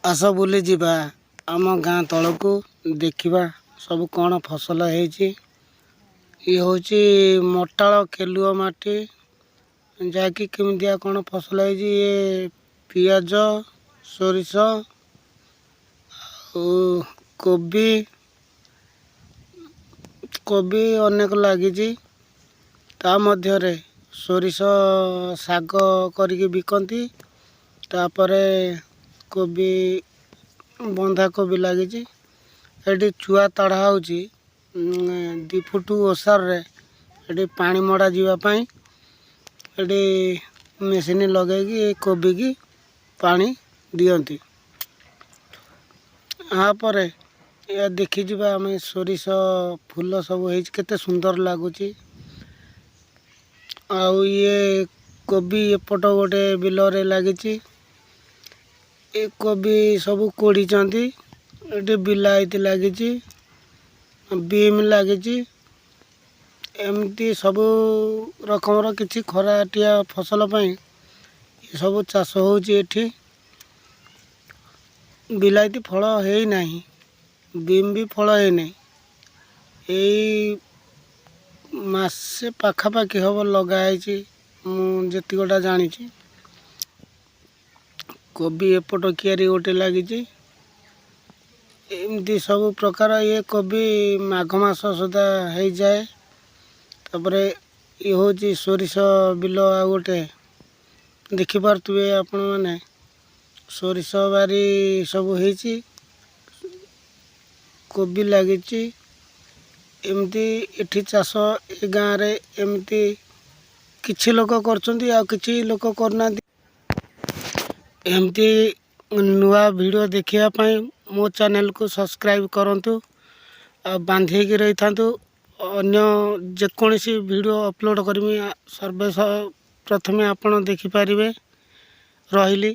ଆସ ବୁଲି ଯିବା ଆମ ଗାଁ ତଳକୁ ଦେଖିବା ସବୁ କ'ଣ ଫସଲ ହେଇଛି। ଇଏ ହେଉଛି ମଟାଳ କେଲୁଅ ମାଟି, ଯାହାକି କେମିତିଆ କ'ଣ ଫସଲ ହେଇଛି। ଇଏ ପିଆଜ, ସୋରିଷ ଆଉ କୋବି ଅନେକ ଲାଗିଛି। ତା ମଧ୍ୟରେ ସୋରିଷ ଶାଗ କରିକି ବିକନ୍ତି। ତାପରେ କୋବି, ବନ୍ଧାକୋବି ଲାଗିଛି। ଏଠି ଚୁଆ ତଡ଼ା ହେଉଛି 2 ଫୁଟ ଓସାରରେ। ଏଠି ପାଣି ମଡ଼ା ଯିବା ପାଇଁ ଏଠି ମେସିନ୍ ଲଗେଇକି କୋବିକି ପାଣି ଦିଅନ୍ତି। ତାପରେ ଏହା ଦେଖିଯିବା ଆମେ ସୋରିଷ ଫୁଲ ସବୁ ହେଇଛି, କେତେ ସୁନ୍ଦର ଲାଗୁଛି। ଆଉ ଇଏ କୋବି ଏପଟ ଗୋଟେ ବିଲରେ ଲାଗିଛି। ଏ କୋବି ସବୁ କୋଡ଼ିଛନ୍ତି। ଏଠି ବିଲାତି ଲାଗିଛି, ବିମ୍ ଲାଗିଛି। ଏମିତି ସବୁ ରକମର କିଛି ଖରାଟିଆ ଫସଲ ପାଇଁ ସବୁ ଚାଷ ହେଉଛି। ଏଠି ବିଲାତି ଫଳ ହେଇନାହିଁ, ବିମ୍ ବି ଫଳ ହେଇନାହିଁ। ଏଇ ମାସେ ପାଖାପାଖି ହେବ ଲଗା ହେଇଛି, ମୁଁ ଯେତିକଟା ଜାଣିଛି। କୋବି ଏପଟ କିଆରି ଗୋଟେ ଲାଗିଛି। ଏମିତି ସବୁ ପ୍ରକାର। ଇଏ କୋବି ମାଘ ମାସ ସୁଦ୍ଧା ହେଇଯାଏ। ତାପରେ ଇଏ ହେଉଛି ସୋରିଷ ବିଲ। ଆଉ ଗୋଟେ ଦେଖିପାରୁଥିବେ ଆପଣମାନେ, ସୋରିଷ ବାରି ସବୁ ହେଇଛି, କୋବି ଲାଗିଛି। ଏମିତି ଏଠି ଚାଷ ଏ ଗାଁରେ ଏମିତି କିଛି ଲୋକ କରୁଛନ୍ତି, ଆଉ କିଛି ଲୋକ କରୁନାହାନ୍ତି। ଏମିତି ନୂଆ ଭିଡ଼ିଓ ଦେଖିବା ପାଇଁ ମୋ ଚ୍ୟାନେଲକୁ ସବସ୍କ୍ରାଇବ୍ କରନ୍ତୁ ଆଉ ବାନ୍ଧି ହେଇକି ରହିଥାନ୍ତୁ। ଅନ୍ୟ ଯେକୌଣସି ଭିଡ଼ିଓ ଅପଲୋଡ଼ କରିବି ପ୍ରଥମେ ଆପଣ ଦେଖିପାରିବେ। ରହିଲି।